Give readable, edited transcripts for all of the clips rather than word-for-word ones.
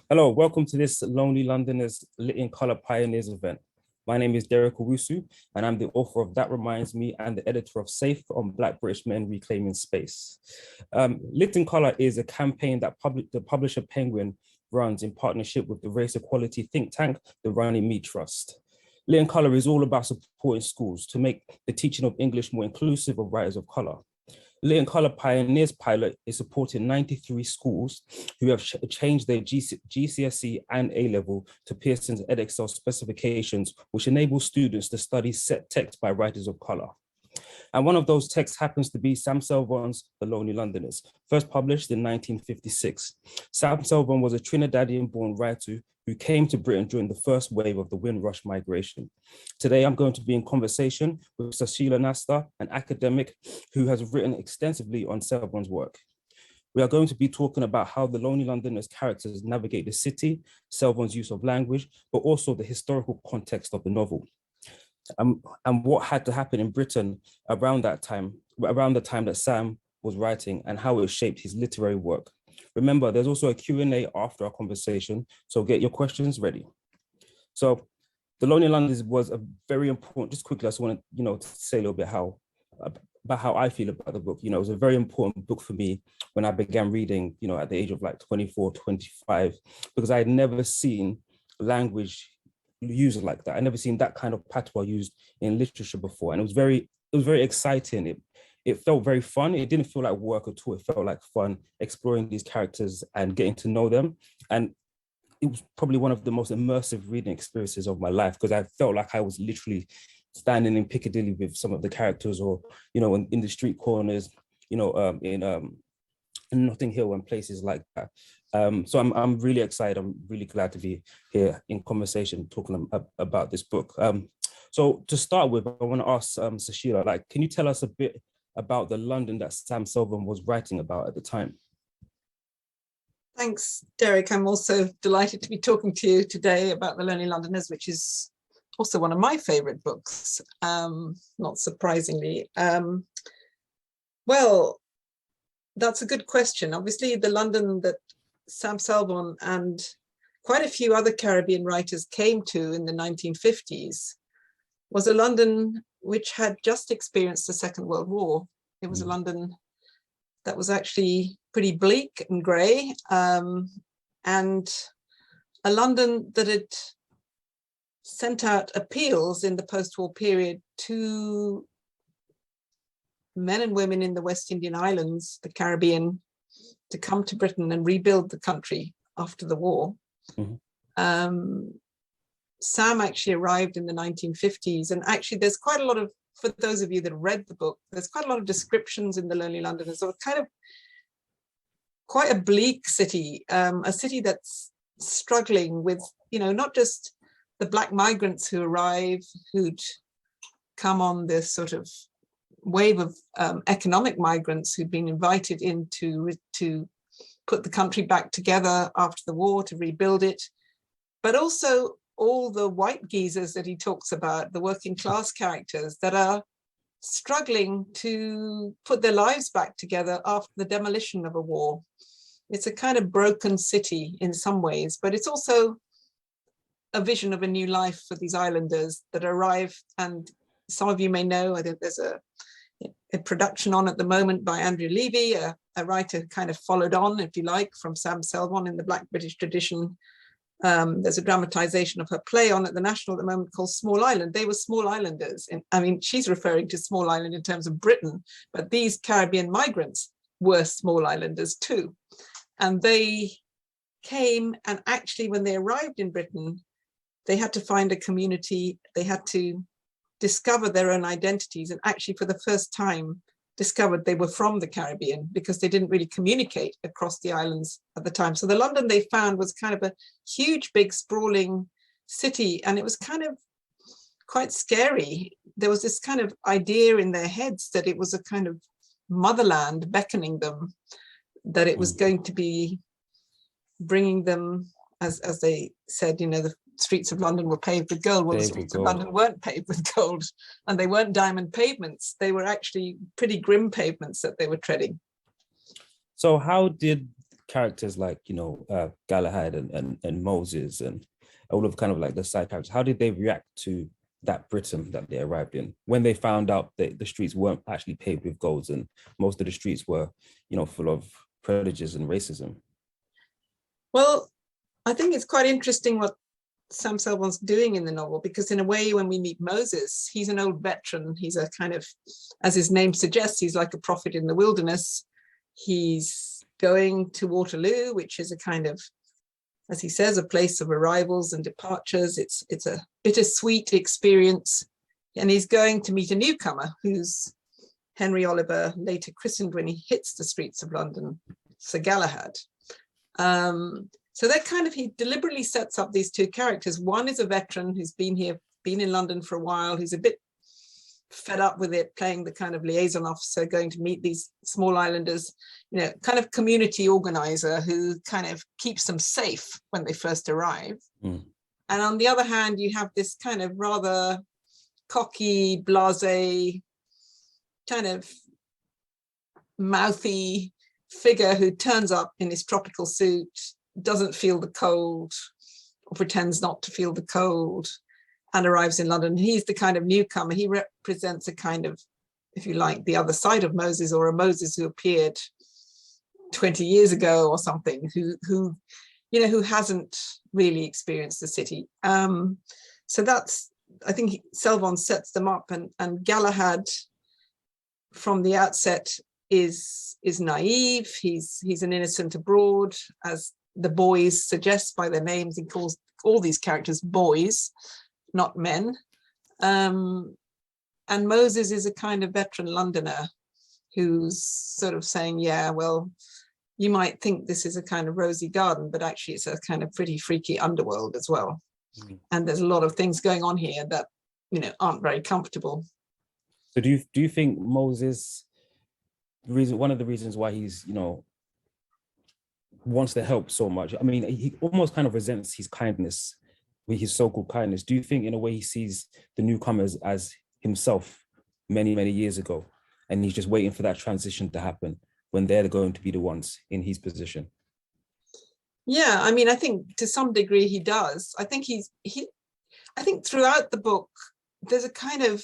Hello, welcome to this Lonely Londoners Lit in Colour Pioneers event. My name is Derek Owusu, and I'm the author of That Reminds Me and the editor of Safe on Black British Men Reclaiming Space. Lit in Colour is a campaign that the publisher Penguin runs in partnership with the race equality think tank, the Runnymede Trust. Lit in Colour is all about supporting schools to make the teaching of English more inclusive of writers of colour. Lit in Colour Pioneers pilot is supporting 93 schools who have changed their GCSE and A-level to Pearson's Edexcel specifications, which enable students to study set text by writers of colour. And one of those texts happens to be Sam Selvon's The Lonely Londoners, first published in 1956. Sam Selvon was a Trinidadian-born writer who came to Britain during the first wave of the Windrush migration. Today, I'm going to be in conversation with Susheila Nasta, an academic who has written extensively on Selvon's work. We are going to be talking about how the Lonely Londoners characters navigate the city, Selvon's use of language, but also the historical context of the novel. And what had to happen in Britain around the time that Sam was writing, and how it shaped his literary work. Remember, there's also a Q&A after our conversation, so get your questions ready. So The Lonely Londoners was a very important, just quickly, I just want to, to say a little bit about how I feel about the book. It was a very important book for me when I began reading, at the age of like 24, 25, because I had never seen language used like that. I never seen that kind of patois used in literature before. And it was very exciting. It felt very fun. It didn't feel like work at all. It felt like fun exploring these characters and getting to know them. And it was probably one of the most immersive reading experiences of my life, because I felt like I was literally standing in Piccadilly with some of the characters, or, in the street corners, in Notting Hill and places like that. So I'm really excited. I'm really glad to be here in conversation talking about this book. So to start with, I want to ask Susheila, can you tell us a bit about the London that Sam Selvon was writing about at the time? Thanks, Derek. I'm also delighted to be talking to you today about The Lonely Londoners, which is also one of my favorite books, not surprisingly. Well, that's a good question. Obviously, the London that Sam Selvon and quite a few other Caribbean writers came to in the 1950s was a London which had just experienced the Second World War. It was a London that was actually pretty bleak and grey, and a London that had sent out appeals in the post-war period to men and women in the West Indian Islands, the Caribbean, to come to Britain and rebuild the country after the war. Sam actually arrived in the 1950s, and actually there's quite a lot of, for those of you that read the book, there's quite a lot of descriptions in The Lonely Londoners of kind of quite a bleak city, a city that's struggling with, not just the Black migrants who arrive, who'd come on this sort of wave of economic migrants who'd been invited in to put the country back together after the war, to rebuild it, but also all the white geezers that he talks about, the working class characters that are struggling to put their lives back together after the demolition of a war. It's a kind of broken city in some ways, but it's also a vision of a new life for these islanders that arrive. And some of you may know, I think there's a production on at the moment by Andrew Levy, a writer who kind of followed on, if you like, from Sam Selvon in the Black British tradition. There's a dramatization of her play on at the National at the moment called Small Island. They were small islanders. She's referring to Small Island in terms of Britain, but these Caribbean migrants were small islanders too. And they came, and actually when they arrived in Britain, they had to find a community. They had to discover their own identities, and actually for the first time discovered they were from the Caribbean, because they didn't really communicate across the islands at the time. So the London they found was kind of a huge, big, sprawling city, and it was kind of quite scary. There was this kind of idea in their heads that it was a kind of motherland beckoning them, that it was going to be bringing them, as they said, the streets of London were paved with gold. Well, the streets of London weren't paved with gold, and they weren't diamond pavements. They were actually pretty grim pavements that they were treading. So how did characters like, Galahad and Moses and all of kind of like the side characters, how did they react to that Britain that they arrived in when they found out that the streets weren't actually paved with golds and most of the streets were, full of prejudice and racism? Well, I think it's quite interesting what Sam Selvon's doing in the novel, because in a way, when we meet Moses, he's an old veteran. He's a kind of, as his name suggests, he's like a prophet in the wilderness. He's going to Waterloo, which is a kind of, as he says, a place of arrivals and departures. It's a bittersweet experience. And he's going to meet a newcomer who's Henry Oliver later christened when he hits the streets of London, Sir Galahad. So that kind of, he deliberately sets up these two characters. One is a veteran who's been in London for a while, who's a bit fed up with it, playing the kind of liaison officer, going to meet these small islanders, kind of community organizer who kind of keeps them safe when they first arrive. And on the other hand, you have this kind of rather cocky, blasé, kind of mouthy figure who turns up in his tropical suit, doesn't feel the cold or pretends not to feel the cold, and arrives in London. He's the kind of newcomer. He represents a kind of, if you like, the other side of Moses, or a Moses who appeared 20 years ago or something, who hasn't really experienced the city. So that's, I think Selvon sets them up, and Galahad from the outset is naive. He's an innocent abroad, as the boys suggest by their names. He calls all these characters boys, not men. And Moses is a kind of veteran Londoner who's sort of saying, yeah, well, you might think this is a kind of rosy garden, but actually it's a kind of pretty freaky underworld as well. And there's a lot of things going on here that, aren't very comfortable. So do you think Moses, one of the reasons why he's, wants to help so much, I mean, he almost kind of resents his kindness, with his so-called kindness. Do you think in a way he sees the newcomers as himself many, many years ago, and he's just waiting for that transition to happen when they're going to be the ones in his position? Yeah, I mean, I think to some degree he does. I think I think throughout the book, there's a kind of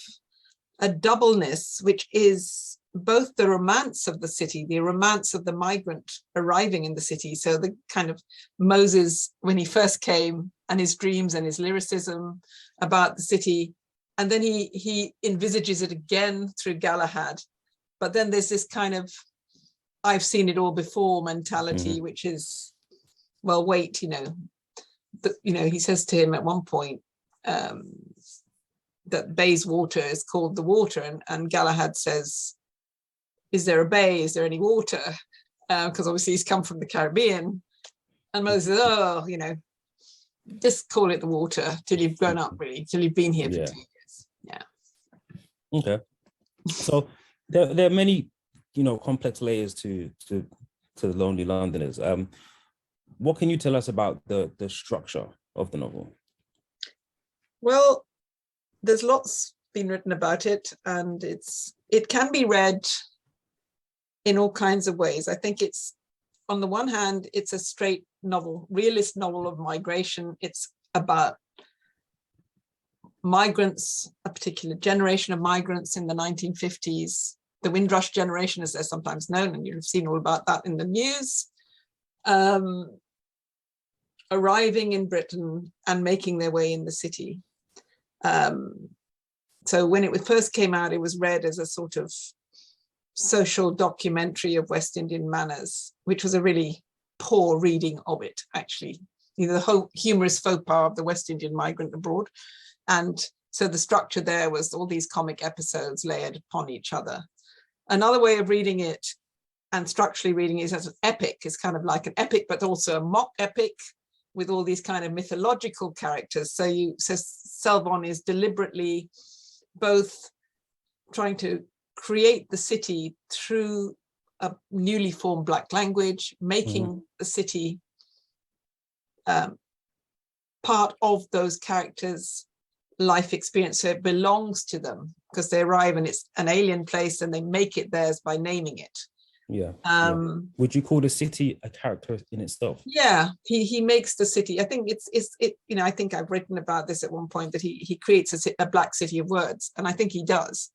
a doubleness, which is both the romance of the city, the romance of the migrant arriving in the city. So the kind of Moses when he first came, and his dreams and his lyricism about the city. And then he envisages it again through Galahad. But then there's this kind of, I've seen it all before mentality, which is, well, wait, he says to him at one point that Bayswater is called the water. And Galahad says, is there a bay? Is there any water? Because obviously he's come from the Caribbean. And Moses says, just call it the water till you've grown up, really, till you've been here for 2 years. Yeah. Okay. So there are many, complex layers to the Lonely Londoners. What can you tell us about the structure of the novel? Well, there's lots been written about it, and it can be read in all kinds of ways. I think it's, on the one hand, it's a straight novel, realist novel of migration. It's about migrants, a particular generation of migrants in the 1950s, the Windrush generation, as they're sometimes known, and you've seen all about that in the news, arriving in Britain and making their way in the city. So when it first came out, it was read as a sort of social documentary of West Indian manners, which was a really poor reading of it, actually. The whole humorous faux pas of the West Indian migrant abroad. And so the structure there was all these comic episodes layered upon each other. Another way of reading it, and structurally reading it, as an epic, is kind of like an epic, but also a mock epic with all these kind of mythological characters. So Selvon is deliberately both trying to create the city through a newly formed Black language, making the city part of those characters' life experience, so it belongs to them, because they arrive and it's an alien place and they make it theirs by naming it. Yeah. Um, Would you call the city a character in itself? Yeah, he makes the city. I think it. You know, I think I've written about this at one point, that he creates a black city of words, and I think he does,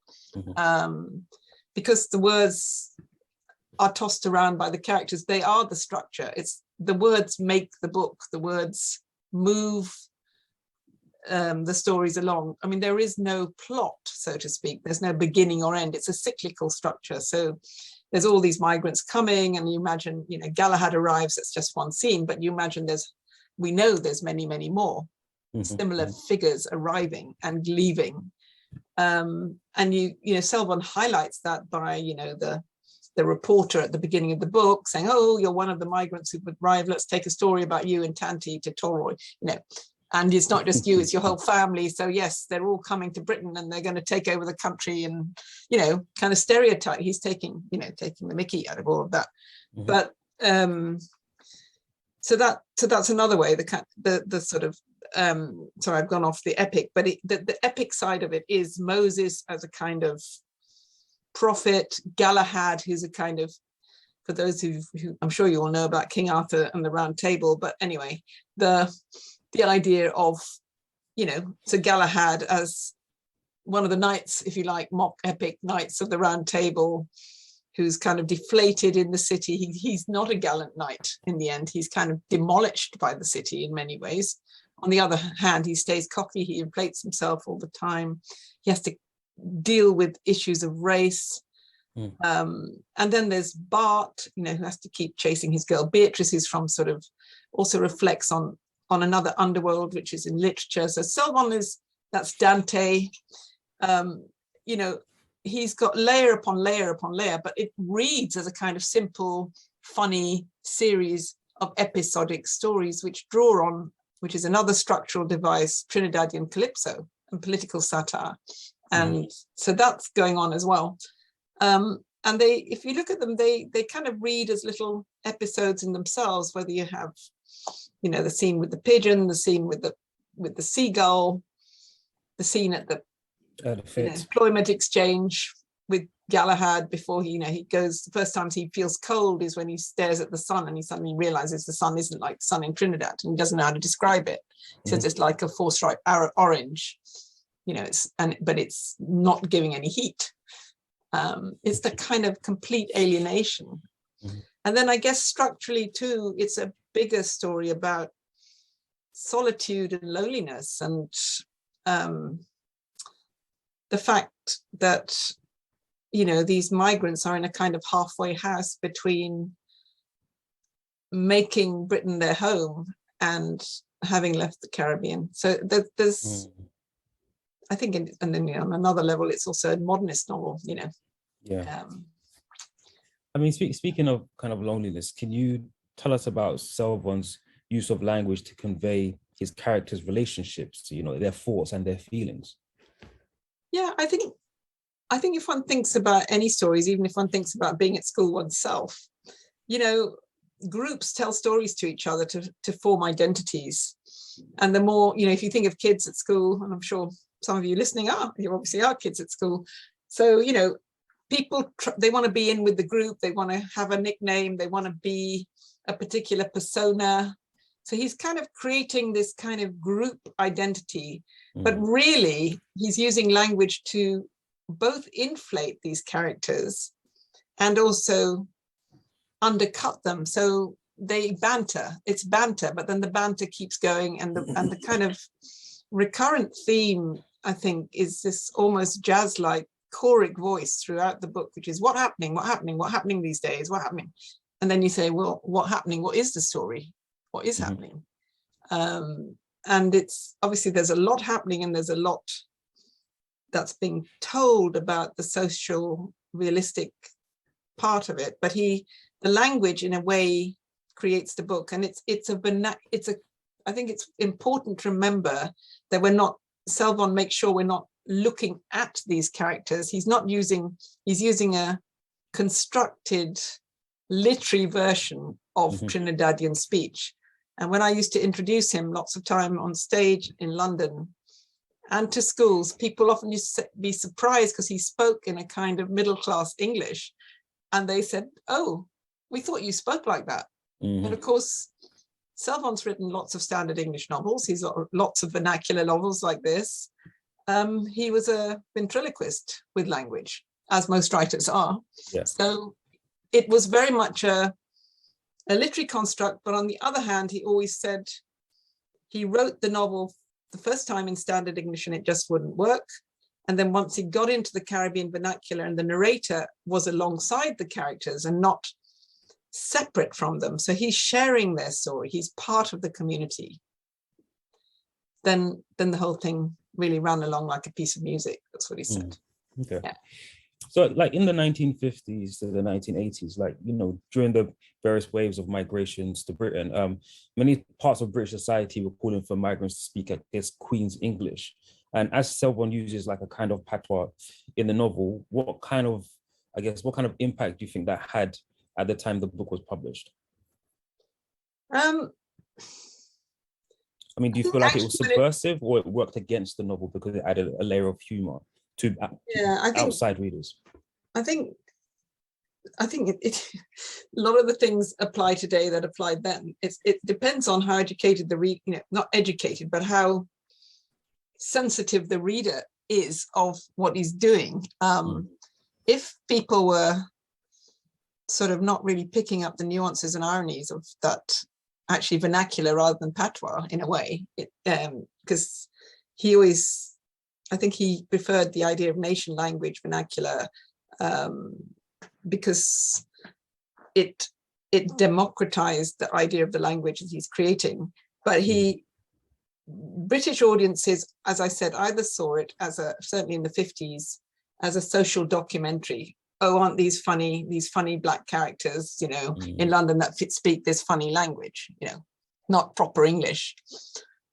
because the words are tossed around by the characters. They are the structure. It's the words make the book. The words move the stories along. I mean, there is no plot, so to speak. There's no beginning or end. It's a cyclical structure. So there's all these migrants coming, and you imagine, you know, Galahad arrives. It's just one scene, but you imagine we know there's many, many more similar figures arriving and leaving. And you know, Selvon highlights that by, you know, the reporter at the beginning of the book saying, "Oh, you're one of the migrants who've arrived. Let's take a story about you in Tanti to Toroy." You know, and it's not just you, it's your whole family. So yes, they're all coming to Britain and they're going to take over the country, and, you know, kind of stereotype. He's taking the mickey out of all of that. But so that's another way, the sort of sorry, I've gone off the epic, but the epic side of it is Moses as a kind of prophet, Galahad, who's a kind of, for those who I'm sure you all know about King Arthur and the Round Table, but anyway, the idea of, you know, so Galahad as one of the knights, if you like, mock epic knights of the Round Table, who's kind of deflated in the city. He's not a gallant knight in the end. He's kind of demolished by the city in many ways. On the other hand, he stays cocky. He inflates himself all the time. He has to deal with issues of race. And then there's Bart, you know, who has to keep chasing his girl Beatrice, who's from sort of, also reflects on another underworld, which is in literature. So Selvon that's Dante. You know, he's got layer upon layer upon layer, but it reads as a kind of simple, funny series of episodic stories which draw on, which is another structural device, Trinidadian calypso and political satire. And so that's going on as well. And they, if you look at them, they kind of read as little episodes in themselves, whether you have, you know, the scene with the pigeon, the scene with the seagull, the scene at the employment exchange with Galahad before he goes. The first times he feels cold is when he stares at the sun and he suddenly realizes the sun isn't like the sun in Trinidad, and he doesn't know how to describe it. He says it's like a four-stripe orange, you know, but it's not giving any heat. It's the kind of complete alienation. And then I guess structurally too, it's a bigger story about solitude and loneliness, and the fact that, you know, these migrants are in a kind of halfway house between making Britain their home and having left the Caribbean. So there's, I think, and then, you know, on another level, it's also a modernist novel, you know. Yeah. I mean, speaking of kind of loneliness, can you tell us about Selvon's use of language to convey his characters' relationships, you know, their thoughts and their feelings? Yeah, I think if one thinks about any stories, even if one thinks about being at school oneself, you know, groups tell stories to each other to form identities. And the more, you know, if you think of kids at school, and I'm sure some of you listening you obviously are kids at school. So, you know, people, they want to be in with the group. They want to have a nickname. They want to be a particular persona. So he's kind of creating this kind of group identity, but really he's using language to both inflate these characters and also undercut them. So they banter, it's banter, but then the banter keeps going, and the kind of recurrent theme, I think, is this almost jazz-like choric voice throughout the book, which is what happening these days, what happening? And then you say, well, what happening? What is the story? What is happening? And it's obviously there's a lot happening, and there's a lot that's being told about the social realistic part of it, but the language in a way creates the book. And I think it's important to remember that Selvon makes sure we're not looking at these characters. He's using a constructed literary version of Trinidadian speech. And when I used to introduce him lots of time on stage in London and to schools, people often used to be surprised because he spoke in a kind of middle-class English. And they said, oh, we thought you spoke like that. Mm-hmm. And of course, Selvon's written lots of standard English novels. He's got lots of vernacular novels like this. He was a ventriloquist with language, as most writers are. Yeah. So it was very much a literary construct. But on the other hand, he always said he wrote the novel the first time in standard English and it just wouldn't work. And then once he got into the Caribbean vernacular and the narrator was alongside the characters and not separate from them, so he's sharing their story, he's part of the community, then the whole thing really ran along like a piece of music. That's what he said. Okay. Yeah. So like in the 1950s to the 1980s, like, you know, during the various waves of migrations to Britain, many parts of British society were calling for migrants to speak, I guess, Queen's English. And as Selvon uses like a kind of patois in the novel, what kind of impact do you think that had at the time the book was published? I mean, do you feel like it was subversive or it worked against the novel because it added a layer of humor to outside readers? I think it a lot of the things apply today that applied then. It depends on how educated the reader, you know, not educated, but how sensitive the reader is of what he's doing. If people were sort of not really picking up the nuances and ironies of that actually vernacular rather than patois in a way, because he always, I think he preferred the idea of nation language vernacular because it democratized the idea of the language that he's creating. But British audiences, as I said, either saw it as certainly in the 50s, as a social documentary. Oh, aren't these funny black characters, you know, in London that speak this funny language, you know, not proper English.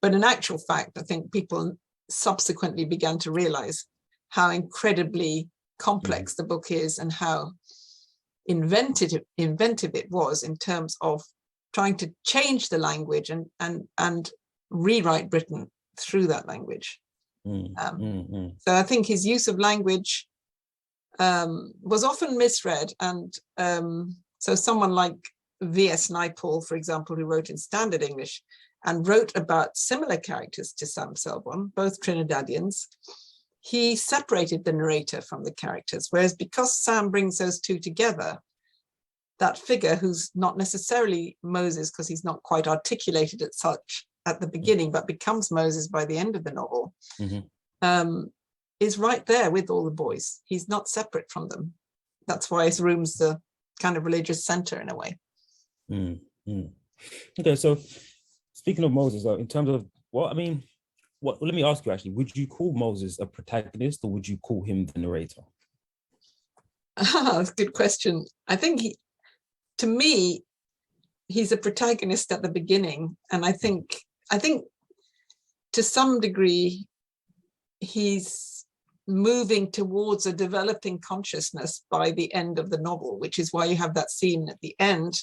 But in actual fact, I think people subsequently began to realize how incredibly complex the book is and how inventive it was in terms of trying to change the language and rewrite Britain through that language. So I think his use of language was often misread, and so someone like V.S. Naipaul, for example, who wrote in standard English and wrote about similar characters to Sam Selvon, both Trinidadians, he separated the narrator from the characters, whereas because Sam brings those two together, that figure who's not necessarily Moses because he's not quite articulated as such at the beginning, but becomes Moses by the end of the novel, is right there with all the boys. He's not separate from them. That's why his room's the kind of religious center in a way. Okay, so speaking of Moses, in terms of let me ask you actually, would you call Moses a protagonist or would you call him the narrator? That's a good question. I think to me, he's a protagonist at the beginning. And I think to some degree, he's moving towards a developing consciousness by the end of the novel, which is why you have that scene at the end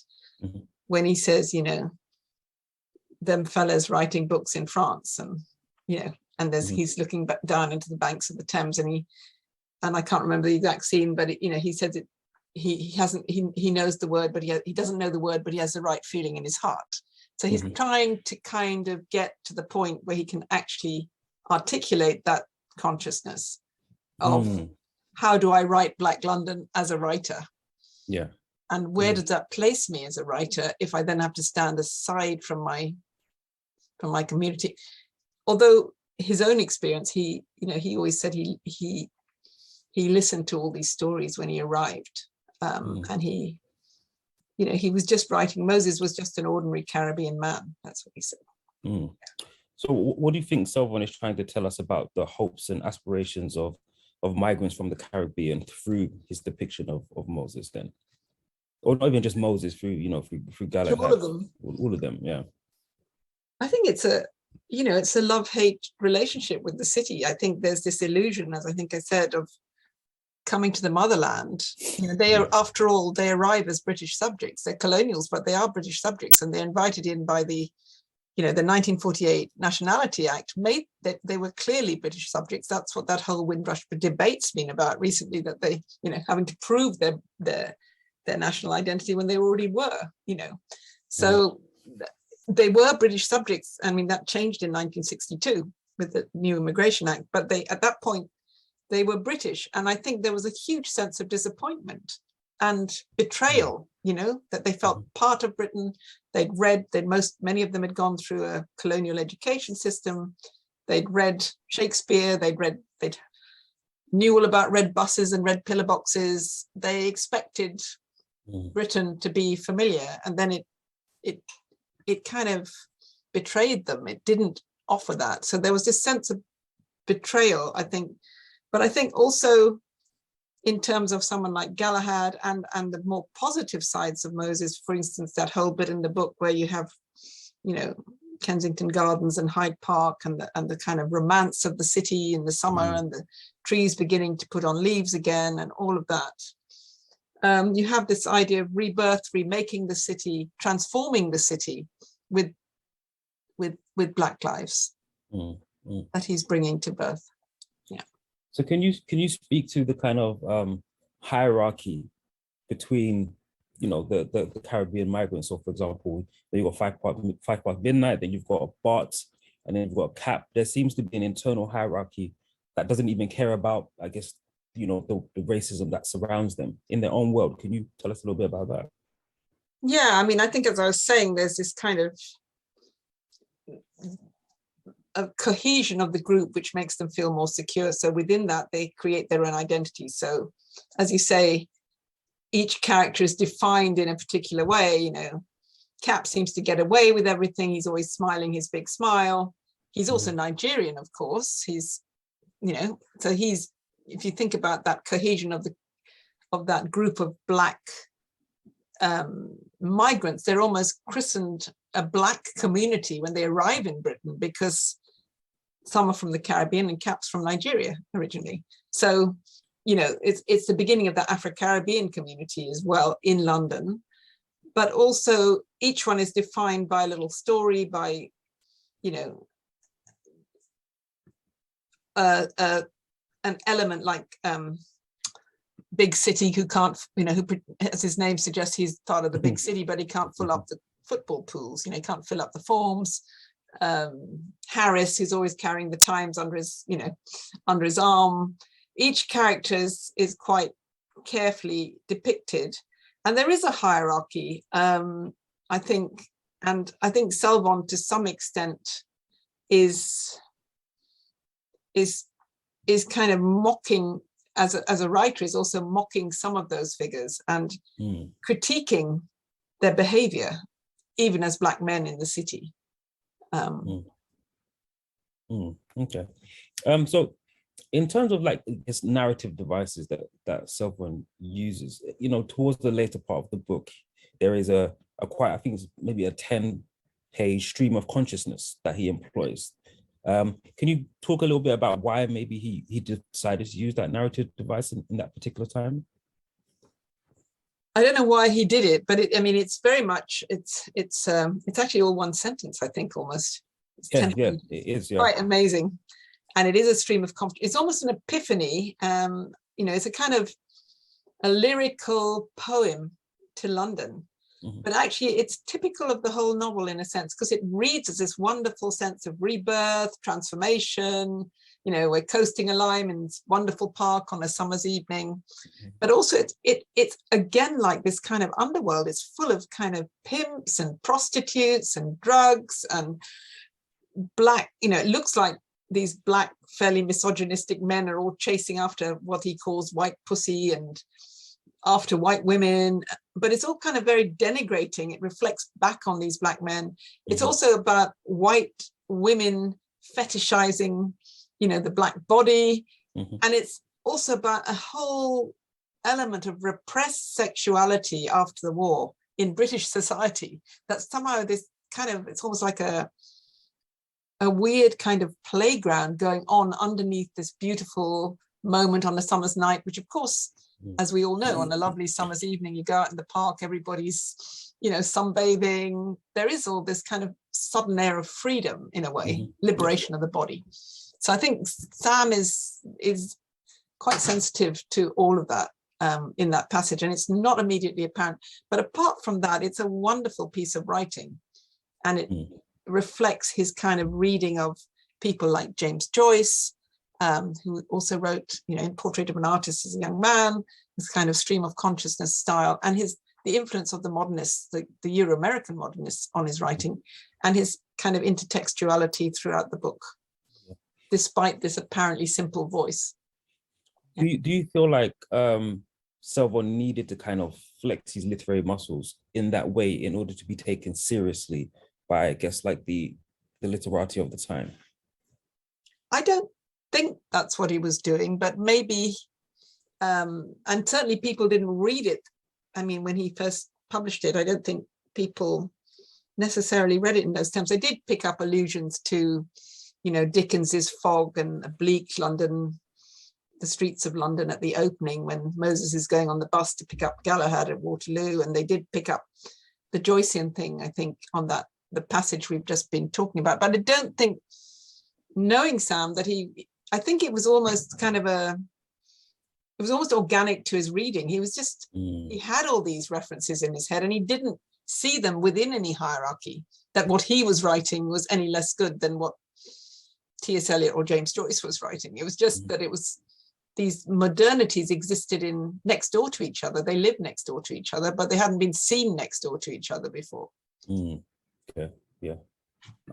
when he says, you know, them fellas writing books in France, and you know, and he's looking back down into the banks of the Thames, and I can't remember the exact scene, but you know, he says it. He knows the word, but he doesn't know the word, but he has the right feeling in his heart. So he's trying to kind of get to the point where he can actually articulate that consciousness of how do I write Black London as a writer? Yeah. And where does that place me as a writer if I then have to stand aside from my community? Although his own experience, he always said he listened to all these stories when he arrived. And he was just writing. Moses was just an ordinary Caribbean man. That's what he said. So what do you think Selvon is trying to tell us about the hopes and aspirations of migrants from the Caribbean through his depiction of Moses then? Or not even just Moses, through Galahad. All of them, yeah. I think it's a love-hate relationship with the city. I think there's this illusion, as I think I said, of coming to the motherland. You know, they are, after all, they arrive as British subjects. They're colonials, but they are British subjects, and they're invited in by the 1948 Nationality Act made that they were clearly British subjects. That's what that whole Windrush debate's been about recently, that they, having to prove their their national identity when they already were, you know. So they were British subjects. I mean, that changed in 1962 with the new Immigration Act, but they, at that point, they were British. And I think there was a huge sense of disappointment and betrayal, you know, that they felt part of Britain. Many of them had gone through a colonial education system. They'd read Shakespeare, they knew all about red buses and red pillar boxes. They expected Britain to be familiar, and then it kind of betrayed them. It didn't offer that. So there was this sense of betrayal, I think. But I think also in terms of someone like Galahad and the more positive sides of Moses, for instance, that whole bit in the book where you have, you know, Kensington Gardens and Hyde Park and the kind of romance of the city in the summer and the trees beginning to put on leaves again and all of that. You have this idea of rebirth, remaking the city, transforming the city with Black lives that he's bringing to birth. Yeah. So can you speak to the kind of hierarchy between, you know, the Caribbean migrants? So, for example, you've got Five Park Midnight, then you've got Bart, and then you've got Cap. There seems to be an internal hierarchy that doesn't even care about, I guess, you know, the racism that surrounds them in their own world. Can you tell us a little bit about that? Yeah, I mean, I think as I was saying, there's this kind of a cohesion of the group which makes them feel more secure. So within that, they create their own identity. So as you say, each character is defined in a particular way. You know, Cap seems to get away with everything. He's always smiling his big smile. He's also Nigerian, of course. He's, you know, so he's, if you think about that cohesion of that group of Black migrants, they're almost christened a Black community when they arrive in Britain, because some are from the Caribbean and Cap's from Nigeria originally. So, you know, it's the beginning of the Afro-Caribbean community as well in London. But also each one is defined by a little story, by, you know, an element like big city who can't, you know, who, as his name suggests, he's part of the big city, but he can't fill up the football pools, you know, he can't fill up the forms. Harris, who's always carrying the Times under his, you know, under his arm. Each character is quite carefully depicted, and there is a hierarchy, I think, and I think Selvon to some extent is kind of mocking, as a writer, is also mocking some of those figures and critiquing their behavior, even as Black men in the city. Okay. So in terms of like this narrative devices that Selvon uses, you know, towards the later part of the book, there is a quite, I think it's maybe a 10-page stream of consciousness that he employs. Can you talk a little bit about why maybe he decided to use that narrative device in that particular time? I don't know why he did it, but I mean, it's very much, it's actually all one sentence, I think, almost. It's it is, yeah. Quite amazing. And it is a stream of consciousness. It's almost an epiphany. You know, it's a kind of a lyrical poem to London. But actually it's typical of the whole novel in a sense, because it reads as this wonderful sense of rebirth, transformation. You know, we're coasting along in this wonderful park on a summer's evening, but also it's again like this kind of underworld. It's full of kind of pimps and prostitutes and drugs and Black, you know, it looks like these Black, fairly misogynistic men are all chasing after what he calls white pussy and after white women, but it's all kind of very denigrating. It reflects back on these Black men. It's also about white women fetishizing, you know, the Black body. And it's also about a whole element of repressed sexuality after the war in British society, that somehow this kind of, it's almost like a weird kind of playground going on underneath this beautiful moment on a summer's night, which of course, as we all know, on a lovely summer's evening, you go out in the park, everybody's, you know, sunbathing. There is all this kind of sudden air of freedom in a way, liberation of the body. So I think Sam is quite sensitive to all of that. in that passage, and it's not immediately apparent. But apart from that, it's a wonderful piece of writing, and it reflects his kind of reading of people like James Joyce, who also wrote, in Portrait of an Artist as a Young Man, this kind of stream of consciousness style, and the influence of the modernists, the Euro-American modernists on his writing, and his kind of intertextuality throughout the book, despite this apparently simple voice. Do you feel like Selvon needed to kind of flex his literary muscles in that way in order to be taken seriously by, I guess, like the literati of the time? I don't think that's what he was doing, but maybe, and certainly people didn't read it. I mean, when he first published it, I don't think people necessarily read it in those terms. They did pick up allusions to, Dickens's fog and a bleak London, the streets of London at the opening when Moses is going on the bus to pick up Galahad at Waterloo. And they did pick up the Joycean thing, I think, on the passage we've just been talking about. But I don't think, knowing Sam, that I think it was almost kind of it was almost organic to his reading. He was just, he had all these references in his head and he didn't see them within any hierarchy, that what he was writing was any less good than what T.S. Eliot or James Joyce was writing. It was just that it was, these modernities existed next door to each other. They lived next door to each other, but they hadn't been seen next door to each other before. Okay, yeah.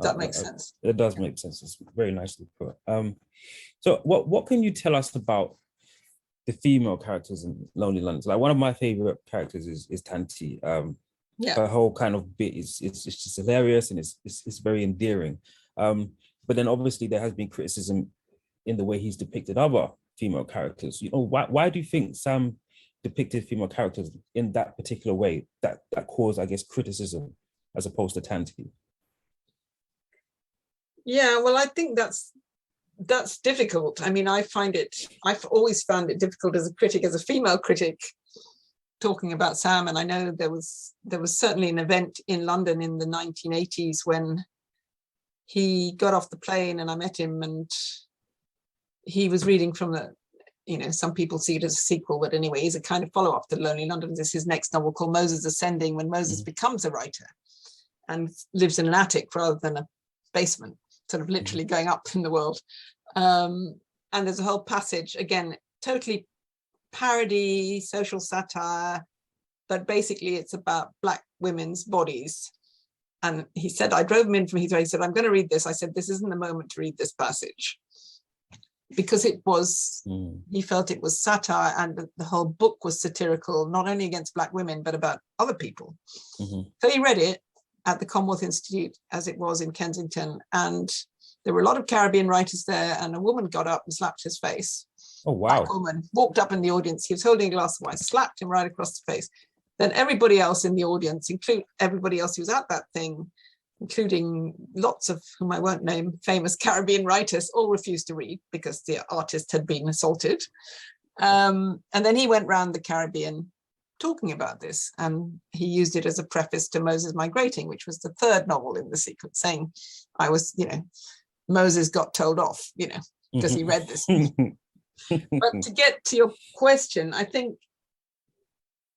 That makes sense. It does make sense. It's very nicely put. So what can you tell us about the female characters in Lonely London? Like, one of my favorite characters is Tanti. Her whole kind of bit is just hilarious and it's very endearing. But then obviously there has been criticism in the way he's depicted other female characters. Why do you think Sam depicted female characters in that particular way that caused, I guess, criticism as opposed to Tanti? Yeah, well, I think that's difficult. I mean, I've always found it difficult as a critic, as a female critic, talking about Sam. And I know there was certainly an event in London in the 1980s when he got off the plane and I met him, and he was reading from some people see it as a sequel, but anyway, he's a kind of follow-up to Lonely London. This is his next novel called Moses Ascending, when Moses becomes a writer and lives in an attic rather than a basement, sort of literally going up in the world. And there's a whole passage, again, totally parody, social satire, but basically it's about Black women's bodies. And he said, I drove him in from Heathrow. He said, I'm going to read this. I said, this isn't the moment to read this passage. Because it was, he felt it was satire, and the whole book was satirical, not only against Black women, but about other people. So he read it at the Commonwealth Institute, as it was in Kensington. And there were a lot of Caribbean writers there, and a woman got up and slapped his face. Oh, wow. Black woman walked up in the audience. He was holding a glass of wine, slapped him right across the face. Then everybody else in the audience, include everybody else who was at that thing, including lots of whom I won't name, famous Caribbean writers, all refused to read because the artist had been assaulted. And then he went around the Caribbean talking about this, and he used it as a preface to Moses Migrating, which was the third novel in the sequence, saying, Moses got told off, because he read this. But to get to your question, I think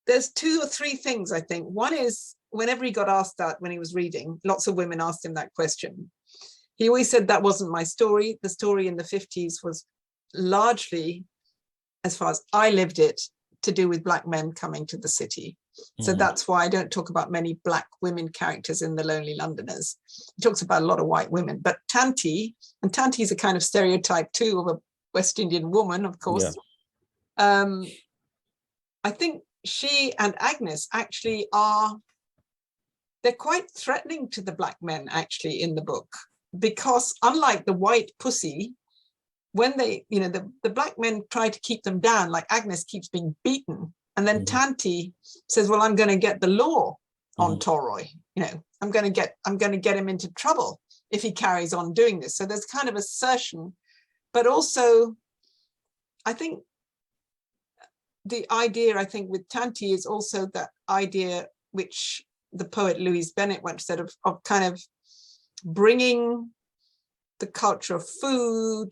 there's two or three things, I think. One is, whenever he got asked that when he was reading, lots of women asked him that question. He always said, that wasn't my story. The story in the 50s was largely, as far as I lived it, to do with Black men coming to the city. So that's why I don't talk about many Black women characters in The Lonely Londoners. He talks about a lot of white women. But Tanti, and Tanti is a kind of stereotype too of a West Indian woman, of course. Yeah. I think she and Agnes actually they're quite threatening to the Black men actually in the book, because unlike the white pussy, when they, the Black men try to keep them down, like Agnes keeps being beaten. And then Tanti says, well, I'm going to get the law on Torroy. I'm going to get him into trouble if he carries on doing this. So there's kind of assertion, but also I think the idea, with Tanti is also that idea which the poet Louise Bennett once said of kind of bringing the culture of food,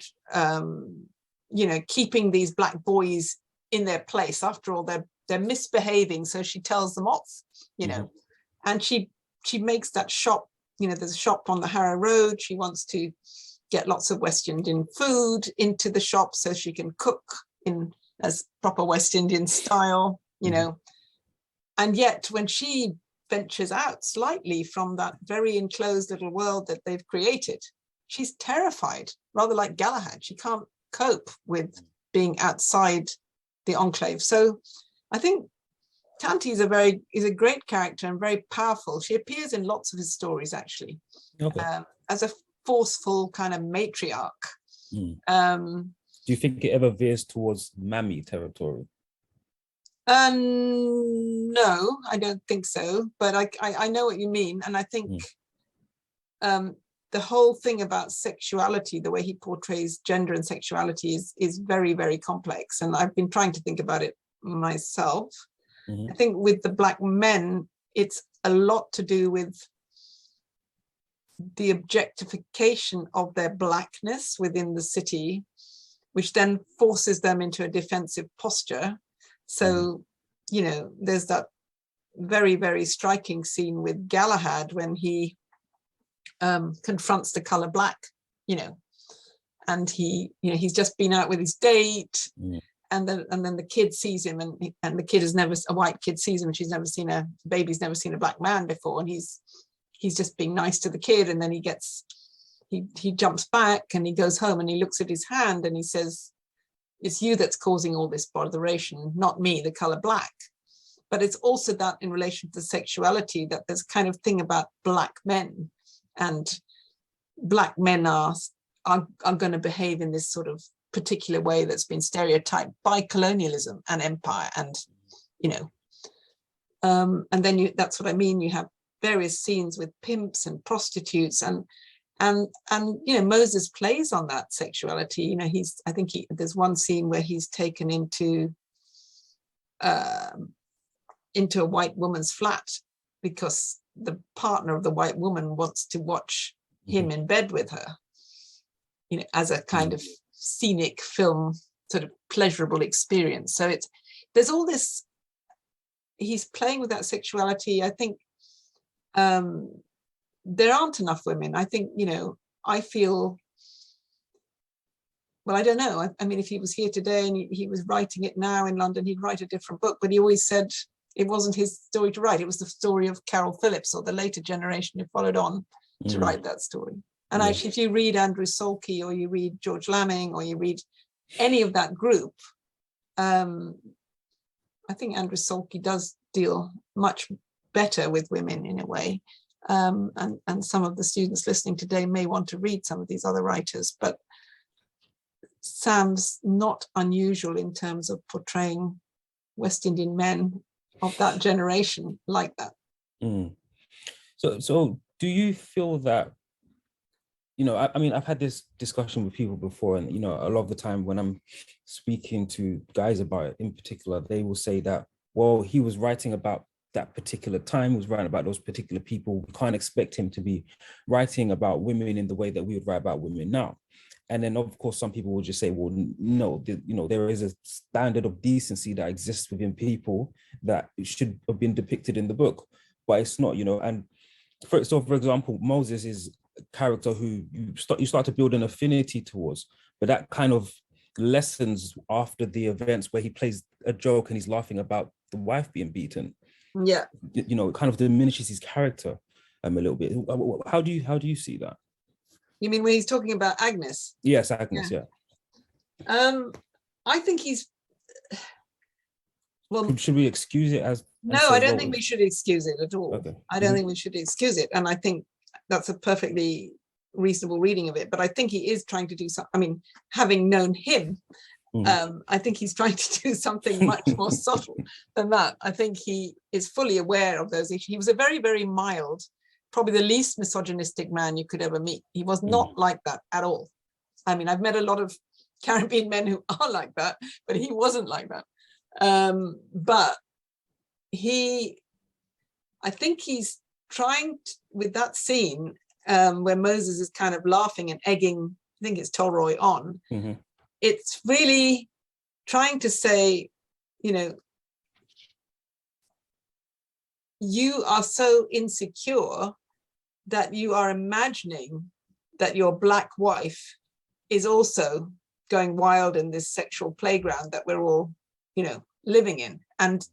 keeping these Black boys in their place. After all, they're misbehaving, so she tells them off, you know. And she makes that shop, you know, there's a shop on the Harrow Road. She wants to get lots of West Indian food into the shop so she can cook in as proper West Indian style, you know. And yet when she ventures out slightly from that very enclosed little world that they've created, she's terrified, rather like Galahad. She can't cope with being outside the enclave. So I think Tanti is a great character and very powerful. She appears in lots of his stories, actually, as a forceful kind of matriarch. Do you think it ever veers towards Mammy territory? No, I don't think so. But I know what you mean, and I think the whole thing about sexuality, the way he portrays gender and sexuality, is very, very complex. And I've been trying to think about it myself. I think with the Black men, it's a lot to do with the objectification of their Blackness within the city, which then forces them into a defensive posture. So, you know, there's that very, very striking scene with Galahad when he confronts the color black, you know, and he's just been out with his date. And then the kid sees him, and the kid a white kid sees him, and the baby's never seen a black man before, and he's just being nice to the kid, and then he jumps back and he goes home and he looks at his hand and he says, "It's you that's causing all this botheration, not me, the color black." But it's also that in relation to sexuality, that there's kind of thing about Black men, and Black men are going to behave in this sort of particular way that's been stereotyped by colonialism and empire, and you know, and then that's what I mean. You have various scenes with pimps and prostitutes, and you know, Moses plays on that sexuality. You know, there's one scene where he's taken into a white woman's flat because the partner of the white woman wants to watch him in bed with her, you know, as a kind of scenic film sort of pleasurable experience. So there's all this, he's playing with that sexuality. I think there aren't enough women. I think, you know, I feel, well, I don't know. I mean, if he was here today and he was writing it now in London, he'd write a different book, but he always said it wasn't his story to write. It was the story of Carol Phillips or the later generation who followed on to write that story. And actually, if you read Andrew Salkey or you read George Lamming or you read any of that group, I think Andrew Salkey does deal much better with women in a way. And some of the students listening today may want to read some of these other writers, but Sam's not unusual in terms of portraying West Indian men of that generation like that. So do you feel that, you know, I mean, I've had this discussion with people before, and, you know, a lot of the time when I'm speaking to guys about it in particular, they will say that, well, he was writing about that particular time, he was writing about those particular people. We can't expect him to be writing about women in the way that we would write about women now. And then, of course, some people will just say, well, no, you know, there is a standard of decency that exists within people that should have been depicted in the book, but it's not, you know. And for example, Moses is character who you start to build an affinity towards, but that kind of lessens after the events where he plays a joke and he's laughing about the wife being beaten. Yeah, you know, it kind of diminishes his character a little bit. How do you see that? You mean when he's talking about Agnes? Yes, Agnes. Yeah. I think he's, well, should we excuse it as no, I don't think we should excuse it at all. Okay. I don't think we should excuse it, and I think that's a perfectly reasonable reading of it. But I think he is trying to do something. I mean, having known him, I think he's trying to do something much more subtle than that. I think he is fully aware of those issues. He was a very, very mild, probably the least misogynistic man you could ever meet. He was not like that at all. I mean, I've met a lot of Caribbean men who are like that, but he wasn't like that. But I think he's trying to, with that scene where Moses is kind of laughing and egging, I think it's Tolroy on, it's really trying to say, you know, you are so insecure that you are imagining that your Black wife is also going wild in this sexual playground that we're all, you know, living in, and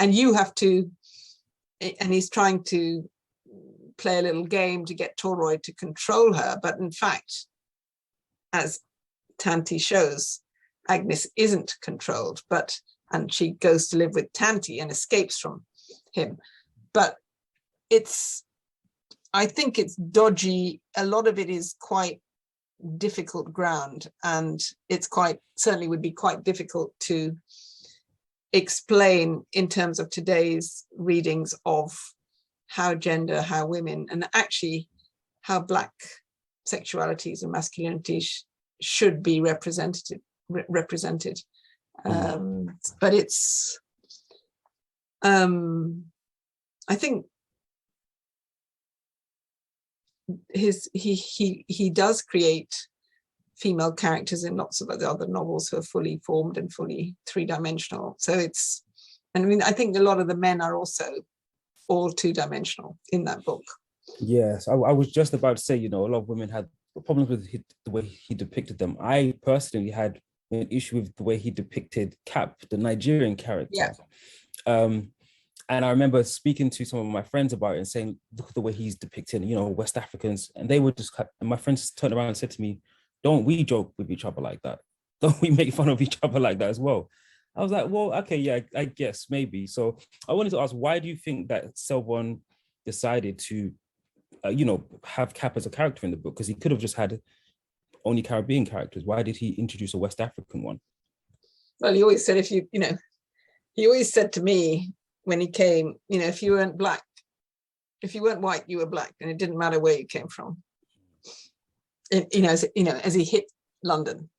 you have to, and he's trying to play a little game to get Toroyd to control her, but in fact, as Tanti shows, Agnes isn't controlled, and she goes to live with Tanti and escapes from him. But I think it's dodgy. A lot of it is quite difficult ground, and it's certainly would be quite difficult to explain in terms of today's readings of how gender, how women, and actually how Black sexualities and masculinities should be represented. But it's, I think he does create female characters in lots of other novels who are fully formed and fully three-dimensional. So it's, and I mean, I think a lot of the men are also all two-dimensional in that book. Yes, I was just about to say, you know, a lot of women had problems with the way he depicted them. I personally had an issue with the way he depicted Cap, the Nigerian character. Yeah. And I remember speaking to some of my friends about it and saying, look at the way he's depicting, you know, West Africans. And they would just, and my friends turned around and said to me, don't we joke with each other like that? Don't we make fun of each other like that as well? I was like, well, okay, yeah, I guess maybe. So I wanted to ask, why do you think that Selvon decided to, you know, have Cap as a character in the book? Because he could have just had only Caribbean characters. Why did he introduce a West African one? Well, he always said, he always said to me when he came, you know, if you weren't Black, if you weren't white, you were Black, and it didn't matter where you came from. As he hit London.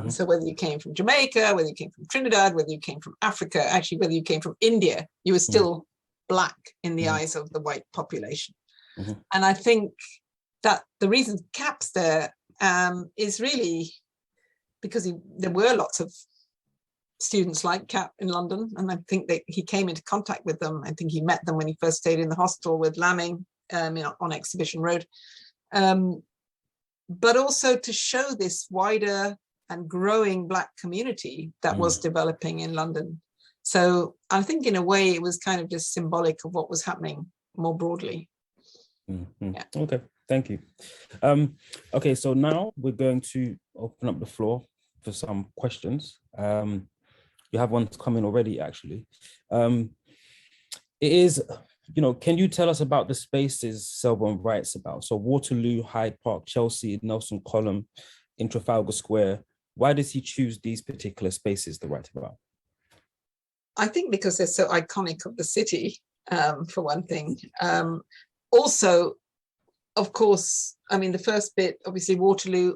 So whether you came from Jamaica, whether you came from Trinidad, whether you came from Africa, actually whether you came from India, you were still Black in the eyes of the white population. And I think that the reason Cap's there is really because there were lots of students like Cap in London, and I think that he came into contact with them. I think he met them when he first stayed in the hostel with Lamming on Exhibition Road. But also to show this wider and growing Black community that was developing in London. So I think in a way it was kind of just symbolic of what was happening more broadly. Yeah. Okay, thank you. Okay, so now we're going to open up the floor for some questions. You have one coming already, actually. It is, you know, can you tell us about the spaces Selvon writes about? So Waterloo, Hyde Park, Chelsea, Nelson Column, in Trafalgar Square. Why does he choose these particular spaces to write about? I think because they're so iconic of the city, for one thing. Also, of course, I mean, the first bit, obviously Waterloo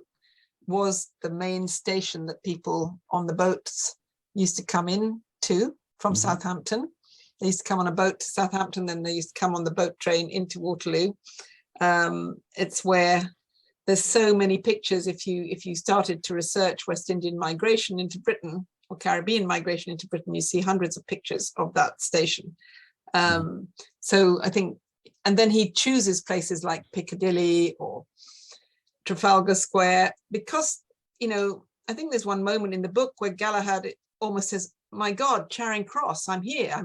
was the main station that people on the boats used to come in to from Southampton. They used to come on a boat to Southampton, then they used to come on the boat train into Waterloo. It's where there's so many pictures. If you started to research West Indian migration into Britain or Caribbean migration into Britain, you see hundreds of pictures of that station. So I think, and then he chooses places like Piccadilly or Trafalgar Square because, you know, I think there's one moment in the book where Galahad almost says, my God, Charing Cross, I'm here,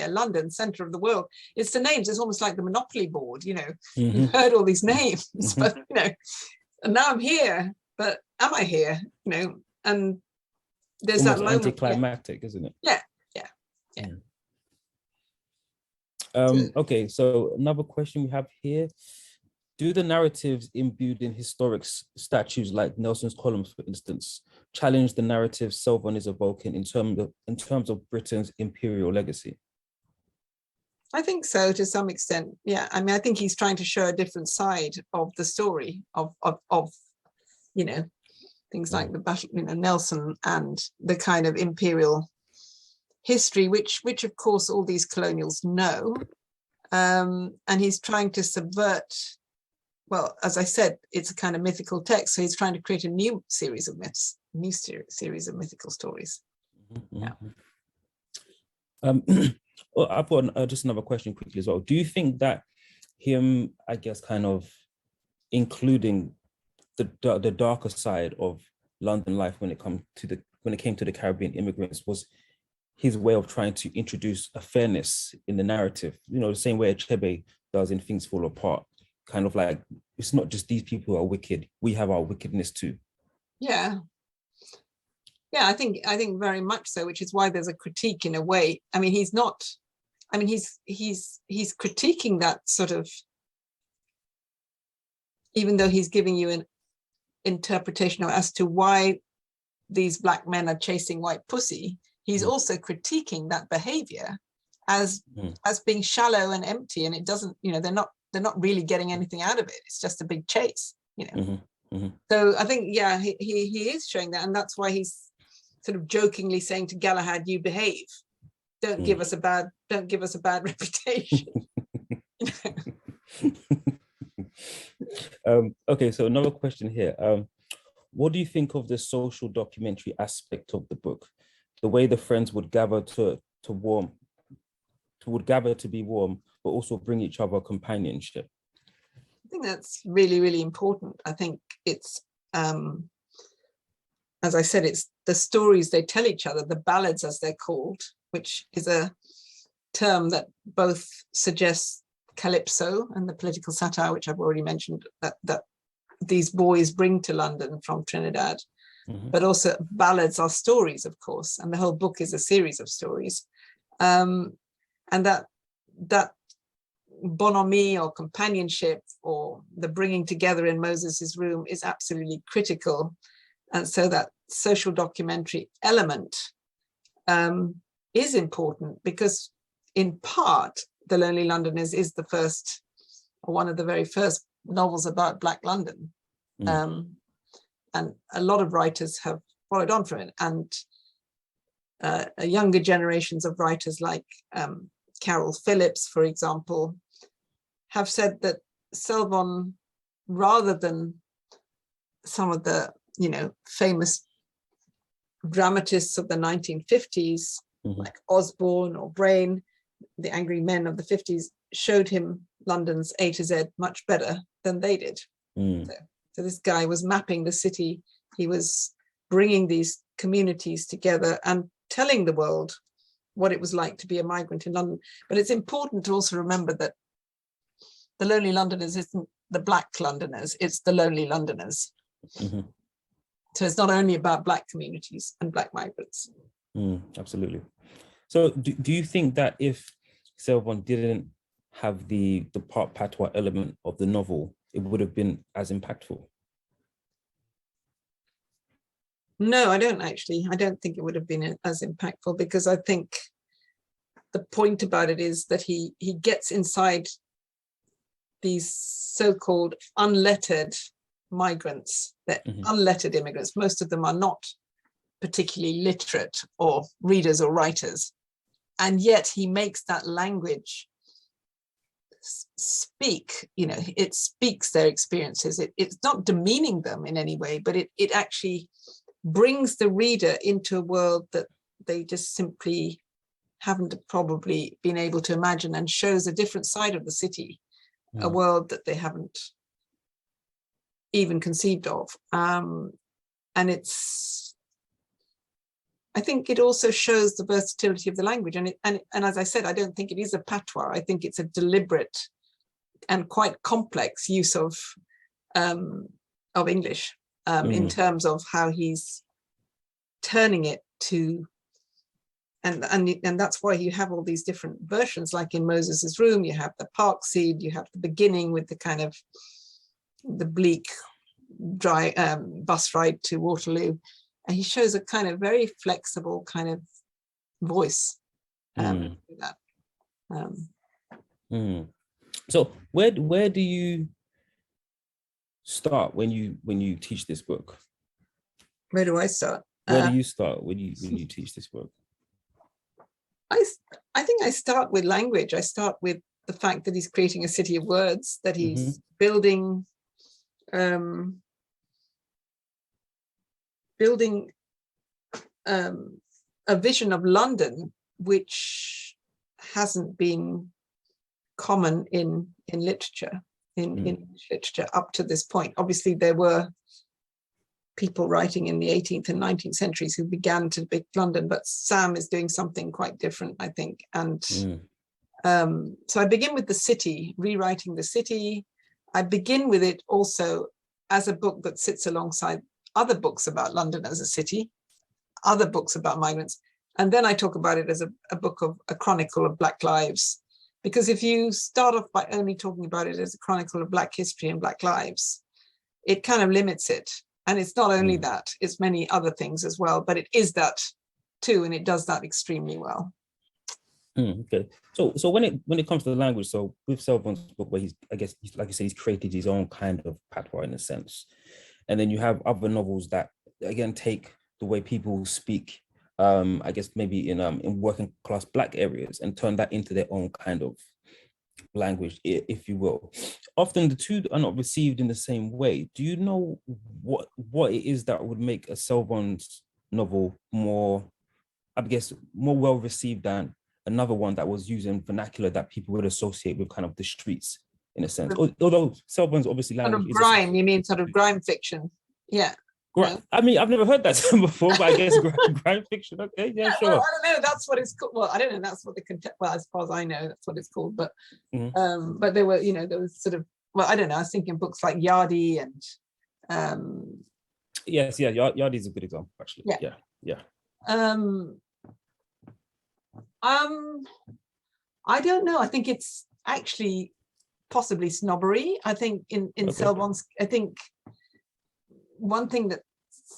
London, center of the world. It's the names, it's almost like the Monopoly board, you know, you've heard all these names, but, you know, and now I'm here, but am I here, you know, and there's almost that moment. Anticlimactic, isn't it? Yeah. Okay, so another question we have here. Do the narratives imbued in historic statues like Nelson's columns, for instance, challenge the narrative Selvon is evoking in terms of Britain's imperial legacy? I think so, to some extent. Yeah, I mean, I think he's trying to show a different side of the story of you know, things like the battle, you know, Nelson and the kind of imperial history, which of course all these colonials know, and he's trying to subvert. Well, as I said, it's a kind of mythical text, so he's trying to create a new series of myths, series of mythical stories. Yeah. Well, I've got just another question quickly as well. Do you think that him, I guess, kind of including the darker side of London life when it came to the Caribbean immigrants was his way of trying to introduce a fairness in the narrative, the same way Achebe does in Things Fall Apart, kind of like, it's not just these people who are wicked, we have our wickedness too. Yeah. Yeah, I think very much so, which is why there's a critique in a way. I mean, he's critiquing that sort of, even though he's giving you an interpretation as to why these black men are chasing white pussy, he's also critiquing that behavior as being shallow and empty, and it doesn't, they're not really getting anything out of it. It's just a big chase, So I think, yeah, he is showing that, and that's why he's sort of jokingly saying to Galahad, "You behave. Don't give us a bad reputation." Okay, so another question here. What do you think of the social documentary aspect of the book? The way the friends would gather to be warm, but also bring each other companionship. I think that's really, really important. I think it's, as I said, it's the stories they tell each other, the ballads as they're called, which is a term that both suggests calypso and the political satire, which I've already mentioned, that these boys bring to London from Trinidad. But also ballads are stories, of course, and the whole book is a series of stories. And that bonhomie or companionship or the bringing together in Moses's room is absolutely critical. And so that social documentary element is important because, in part, The Lonely Londoners is the first, or one of the very first novels about Black London. And a lot of writers have followed on from it. And younger generations of writers like Carol Phillips, for example, have said that Selvon, rather than some of the famous dramatists of the 1950s, like Osborne or Brain, the angry men of the 50s, showed him London's A to Z much better than they did. So this guy was mapping the city. He was bringing these communities together and telling the world what it was like to be a migrant in London. But it's important to also remember that The Lonely Londoners isn't the Black Londoners, it's the Lonely Londoners. So it's not only about Black communities and Black migrants. Absolutely. So do you think that if Selvon didn't have the part patois element of the novel, it would have been as impactful? No, I don't actually. I don't think it would have been as impactful, because I think the point about it is that he gets inside these so-called unlettered migrants, that unlettered immigrants. Most of them are not particularly literate or readers or writers. And yet he makes that language speak, it speaks their experiences. It's not demeaning them in any way, but it actually brings the reader into a world that they just simply haven't probably been able to imagine, and shows a different side of the city, a world that they haven't even conceived of. And I think it also shows the versatility of the language. And as I said, I don't think it is a patois. I think it's a deliberate and quite complex use of English in terms of how he's turning it to, and that's why you have all these different versions. Like in Moses's Room, you have the park scene, you have the beginning with the kind of the bleak, dry bus ride to Waterloo. And he shows a kind of very flexible kind of voice. So where do you start when you teach this book? Where do I start? Where do you start when you teach this book? I think I start with language. I start with the fact that he's creating a city of words, that he's building a vision of London which hasn't been common in literature, in literature up to this point. Obviously, there were people writing in the 18th and 19th centuries who began to depict London, but Sam is doing something quite different, I think. And so I begin with the city, rewriting the city. I begin with it also as a book that sits alongside other books about London as a city, other books about migrants. And then I talk about it as a chronicle of Black lives. Because if you start off by only talking about it as a chronicle of Black history and Black lives, it kind of limits it. And it's not only that, it's many other things as well, but it is that too, and it does that extremely well. Okay, so when it comes to the language, so with Selvon's book, where he's like you say, he's created his own kind of patois in a sense, and then you have other novels that again take the way people speak, I guess maybe in working class Black areas, and turn that into their own kind of language, if you will. Often the two are not received in the same way. Do you know what it is that would make a Selvon's novel more, I guess, more well received than another one that was using vernacular that people would associate with kind of the streets, in a sense? Although Selvon's obviously language sort of grime, you mean sort of grime fiction? Yeah. No? I mean, I've never heard that term before, but I guess grime fiction. Okay, yeah, sure. Well, I don't know. That's what it's called. Well, I don't know. That's what well, as far as I know, that's what it's called. But but there were, there was sort of, well, I don't know. I was thinking books like Yardi and. Yes, yeah, Yardi is a good example, actually. Yeah. I don't know. I think it's actually possibly snobbery. I think in Selvon's, I think one thing that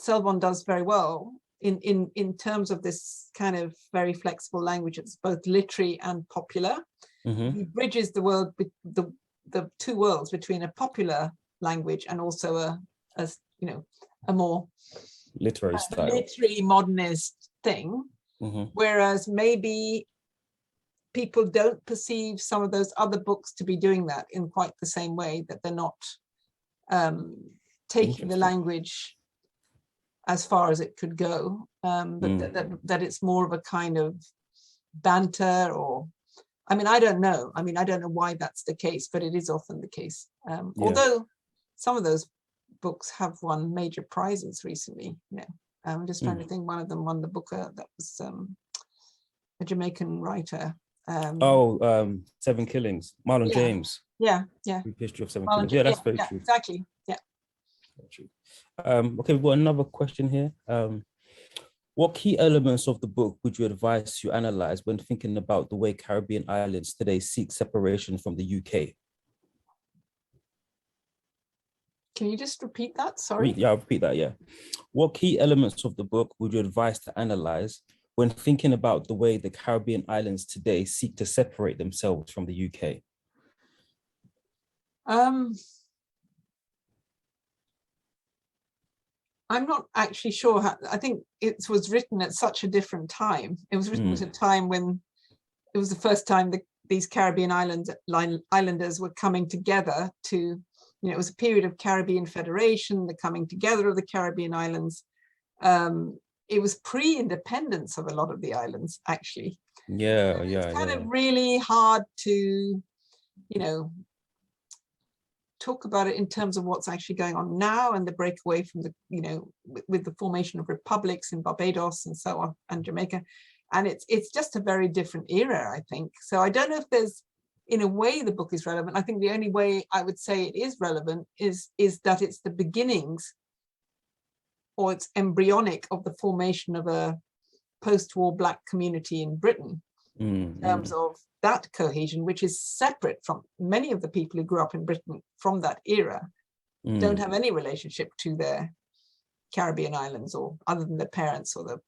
Selvon does very well in terms of this kind of very flexible language, it's both literary and popular. He bridges the world with the two worlds between a popular language and also a more literary style, literary modernist thing. Whereas maybe people don't perceive some of those other books to be doing that in quite the same way, that they're not taking the language as far as it could go, but that it's more of a kind of banter, or I don't know why that's the case, but it is often the case. Although some of those books have won major prizes recently. I'm just trying to think. One of them won the Booker. That was a Jamaican writer. 7 Killings, Marlon James. Yeah. History of 7 Killings. Yeah, that's very true. Exactly. Yeah. Very true. Okay, we've got another question here. What key elements of the book would you advise to analyze when thinking about the way Caribbean islands today seek separation from the UK? Can you just repeat that? Sorry. Yeah, I'll repeat that. Yeah. What key elements of the book would you advise to analyze when thinking about the way the Caribbean islands today seek to separate themselves from the UK? I'm not actually sure how. I think it was written at such a different time. It was written at a time when it was the first time that these Caribbean islanders were coming together to, it was a period of Caribbean Federation, the coming together of the Caribbean islands. It was pre-independence of a lot of the islands, actually. It's kind of really hard to, talk about it in terms of what's actually going on now and the breakaway from the, with the formation of republics in Barbados and so on, and Jamaica. And it's just a very different era, I think. So I don't know if there's, in a way, the book is relevant. I think the only way I would say it is relevant is that it's the beginnings, or it's embryonic, of the formation of a post-war Black community in Britain, in terms of that cohesion, which is separate from many of the people who grew up in Britain from that era, don't have any relationship to their Caribbean islands, or other than their parents or their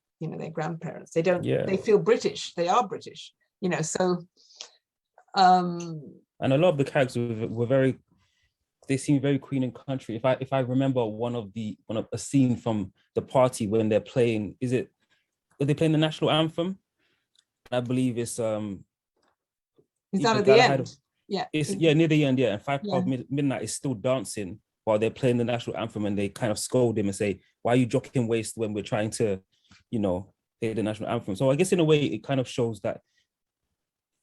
grandparents. They don't. They feel British. They are British. So. And a lot of the characters were very. They seem very Queen and Country. If I remember a scene from the party when they're playing, are they playing the national anthem? I believe it's Is that at the end? It's near the end, and 5 midnight is still dancing while they're playing the national anthem, and they kind of scold him and say, "Why are you jockeying waist when we're trying to," they play the national anthem. So I guess in a way it kind of shows that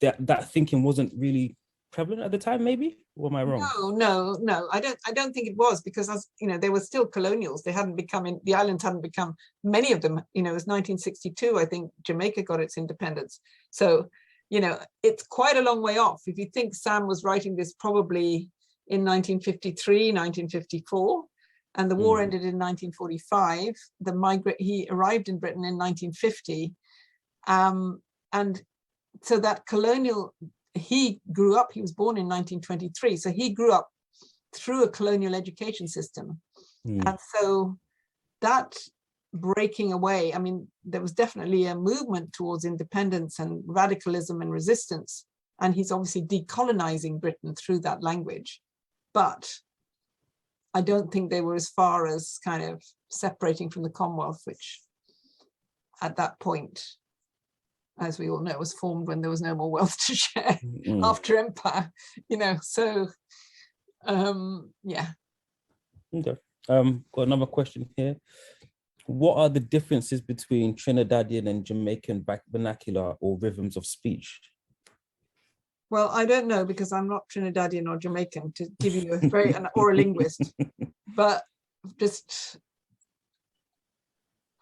that thinking wasn't really prevalent at the time, maybe? Or am I wrong? No. I don't think it was, because as you know, they were still colonials. They hadn't become the islands hadn't become, many of them, you know, it was 1962, I think Jamaica got its independence. So, you know, it's quite a long way off. If you think Sam was writing this probably in 1953, 1954, and the war ended in 1945, he arrived in Britain in 1950. And so that colonial, he grew up, he was born in 1923, so he grew up through a colonial education system. And so that breaking away, I mean, there was definitely a movement towards independence and radicalism and resistance, and he's obviously decolonizing Britain through that language. But I don't think they were as far as kind of separating from the Commonwealth, which at that point, as we all know, was formed when there was no more wealth to share after empire, you know, so yeah. Okay. Got another question here. What are the differences between Trinidadian and Jamaican vernacular or rhythms of speech? Well, I don't know, because I'm not Trinidadian or Jamaican to give you or a linguist, but just,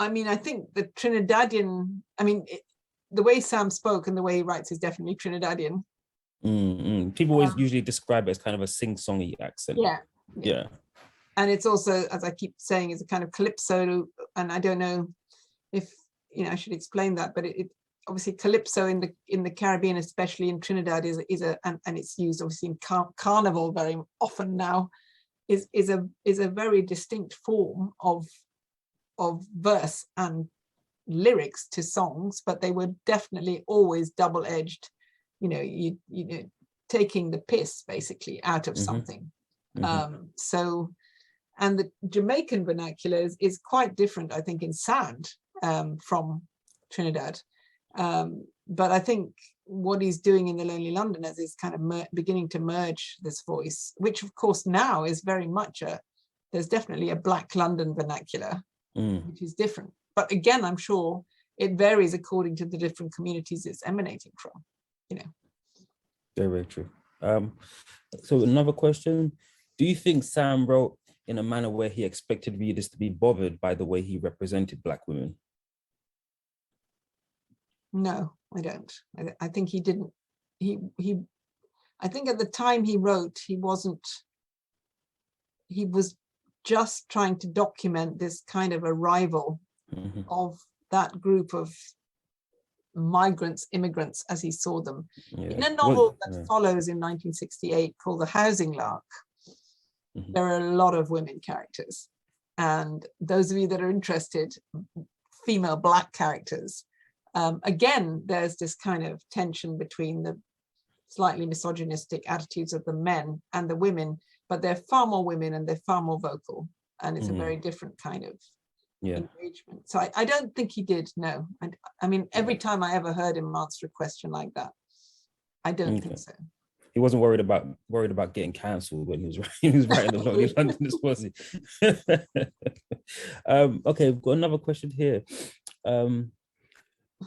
I mean, I think the Trinidadian, I mean, the way Sam spoke and the way he writes is definitely Trinidadian. People always usually describe it as kind of a sing-songy accent. Yeah. And it's also, as I keep saying, is a kind of calypso, and I don't know if, you know, I should explain that, but it obviously calypso in the Caribbean, especially in Trinidad, and it's used obviously in carnival very often now, is a very distinct form of verse and lyrics to songs, but they were definitely always double-edged, you know, taking the piss basically out of something. So, and the Jamaican vernacular is quite different, I think, in sound from Trinidad. But I think what he's doing in The Lonely Londoners is kind of beginning to merge this voice, which of course now is very much there's definitely a Black London vernacular, which is different. But again, I'm sure it varies according to the different communities it's emanating from, you know. Very, very true. So another question, do you think Sam wrote in a manner where he expected readers to be bothered by the way he represented Black women? No, I don't. I think he didn't. I think at the time he wrote, he was just trying to document this kind of arrival of that group of migrants, immigrants, as he saw them. In a novel that follows in 1968 called The Housing Lark, there are a lot of women characters. And those of you that are interested, female Black characters, again, there's this kind of tension between the slightly misogynistic attitudes of the men and the women, but they're far more women and they're far more vocal. And it's a very different kind of engagement. So I don't think he did, no. I mean, every time I ever heard him answer a question like that, I don't think so. He wasn't worried about getting cancelled when he was writing The Lonely Londoners, was he? Okay, we've got another question here.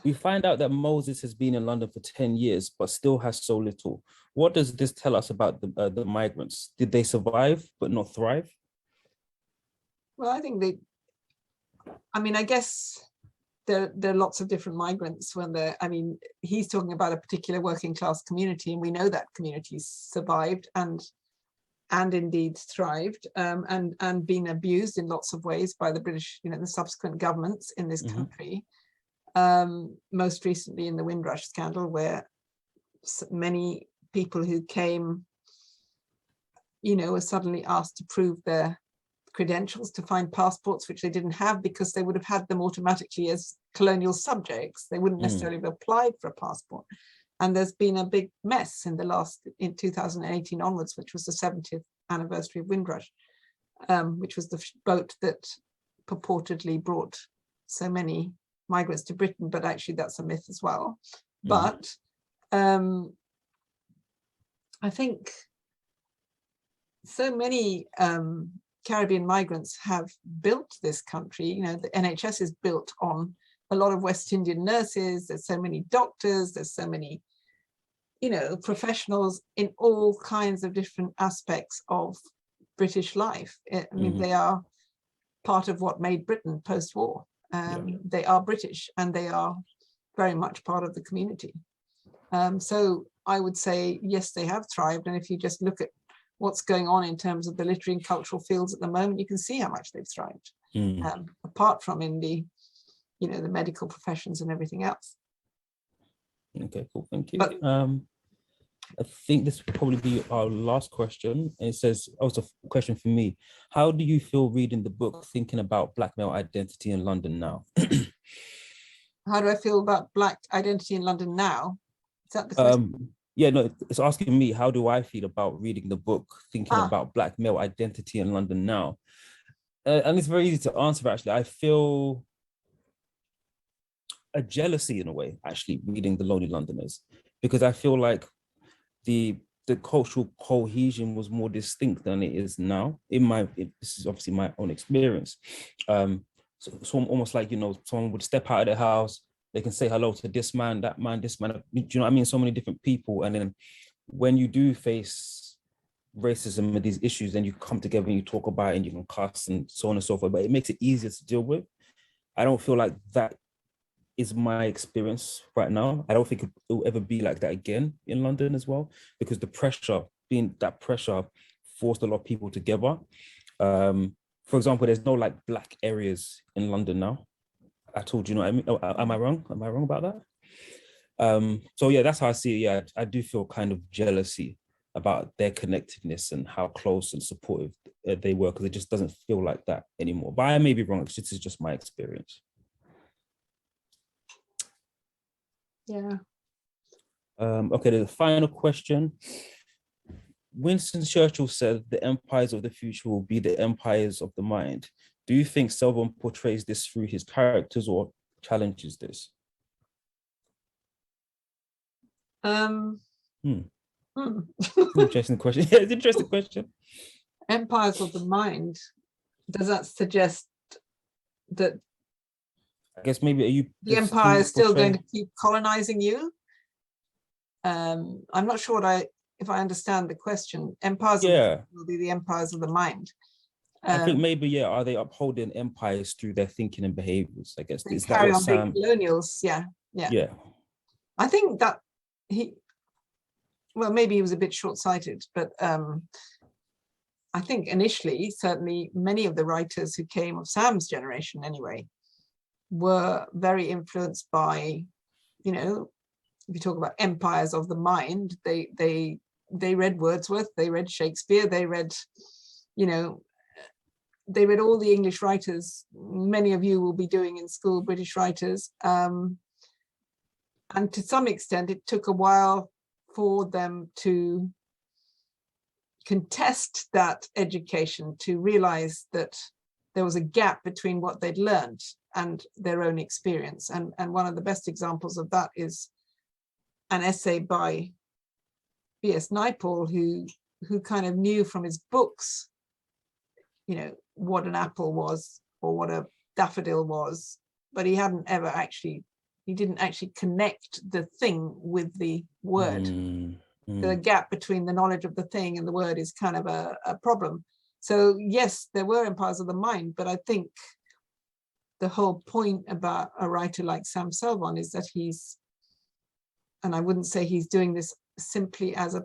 We find out that Moses has been in London for 10 years, but still has so little. What does this tell us about the migrants? Did they survive but not thrive? Well, I think I guess there are lots of different migrants he's talking about a particular working class community, and we know that communities survived and indeed thrived, and been abused in lots of ways by the British, the subsequent governments in this country. Most recently in the Windrush scandal, where many people who came, were suddenly asked to prove their credentials, to find passports which they didn't have, because they would have had them automatically as colonial subjects. They wouldn't necessarily have applied for a passport. And there's been a big mess in 2018 onwards, which was the 70th anniversary of Windrush, which was the boat that purportedly brought so many migrants to Britain, but actually that's a myth as well. But I think so many Caribbean migrants have built this country. The NHS is built on a lot of West Indian nurses, there's so many doctors, there's so many, professionals in all kinds of different aspects of British life. I mean, they are part of what made Britain post-war. They are British and they are very much part of the community. So I would say, yes, they have thrived. And if you just look at what's going on in terms of the literary and cultural fields at the moment, you can see how much they've thrived, apart from in the, the medical professions and everything else. Okay, cool, thank you. I think this will probably be our last question. And it says, also a question for me. How do you feel reading the book, thinking about Black male identity in London now? How do I feel about Black identity in London now? Is that the question? Yeah, no, it's asking me, how do I feel about reading the book, thinking about Black male identity in London now? And it's very easy to answer, actually. I feel a jealousy in a way, actually, reading The Lonely Londoners, because I feel like the cultural cohesion was more distinct than it is now. This is obviously my own experience. So almost like, someone would step out of their house, they can say hello to this man, that man, this man, do you know what I mean? So many different people. And then when you do face racism and these issues, then you come together and you talk about it and you can cuss and so on and so forth, but it makes it easier to deal with. I don't feel like that is my experience right now. I don't think it will ever be like that again in London as well, because the pressure forced a lot of people together. For example, there's no like Black areas in London now at all. Do you know what I mean? Oh, am I wrong? Am I wrong about that? So yeah, that's how I see it. Yeah, I do feel kind of jealousy about their connectedness and how close and supportive they were, because it just doesn't feel like that anymore. But I may be wrong. This is just my experience. Yeah. Okay, the final question. Winston Churchill said the empires of the future will be the empires of the mind. Do you think Selvon portrays this through his characters or challenges this? Interesting question. Yeah, it's an interesting question. Empires of the mind. Does that suggest that I guess maybe the empire is still going to keep colonizing you? I'm not sure if I understand the question. Empires will be the empires of the mind. I think maybe, yeah, are they upholding empires through their thinking and behaviors? I guess. Is that what Sam... colonials, yeah. I think that maybe he was a bit short-sighted, but I think initially, certainly many of the writers who came of Sam's generation anyway, were very influenced by, if you talk about empires of the mind, they read Wordsworth, they read Shakespeare, they read all the English writers. Many of you will be doing in school, British writers. And to some extent, it took a while for them to contest that education, to realize that there was a gap between what they'd learned and their own experience. And one of the best examples of that is an essay by B.S. Naipaul, who kind of knew from his books, what an apple was or what a daffodil was, but he didn't actually connect the thing with the word. The gap between the knowledge of the thing and the word is kind of a problem. So yes, there were empires of the mind, but I think the whole point about a writer like Sam Selvon is that and I wouldn't say he's doing this simply as a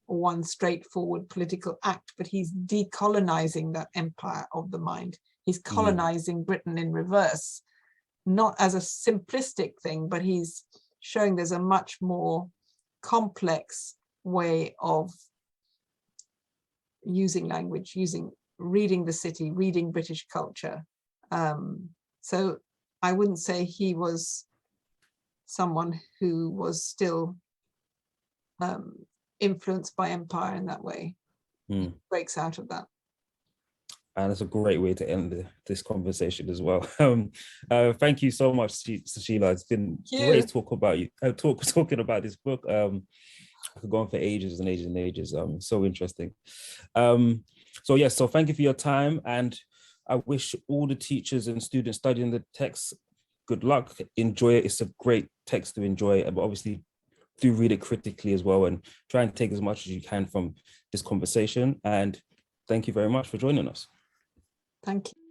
one straightforward political act, but he's decolonizing that empire of the mind. He's colonizing Britain in reverse, not as a simplistic thing, but he's showing there's a much more complex way of using language, reading the city, reading British culture. So I wouldn't say he was someone who was still influenced by empire in that way. He breaks out of that. And it's a great way to end this conversation as well. Thank you so much, Susheila. It's been great to talk about you. Talking about this book. I could go on for ages and ages and ages. So interesting. So thank you for your time, and I wish all the teachers and students studying the text good luck. Enjoy it. It's a great text to enjoy, but obviously do read it critically as well and try and take as much as you can from this conversation. And thank you very much for joining us. Thank you.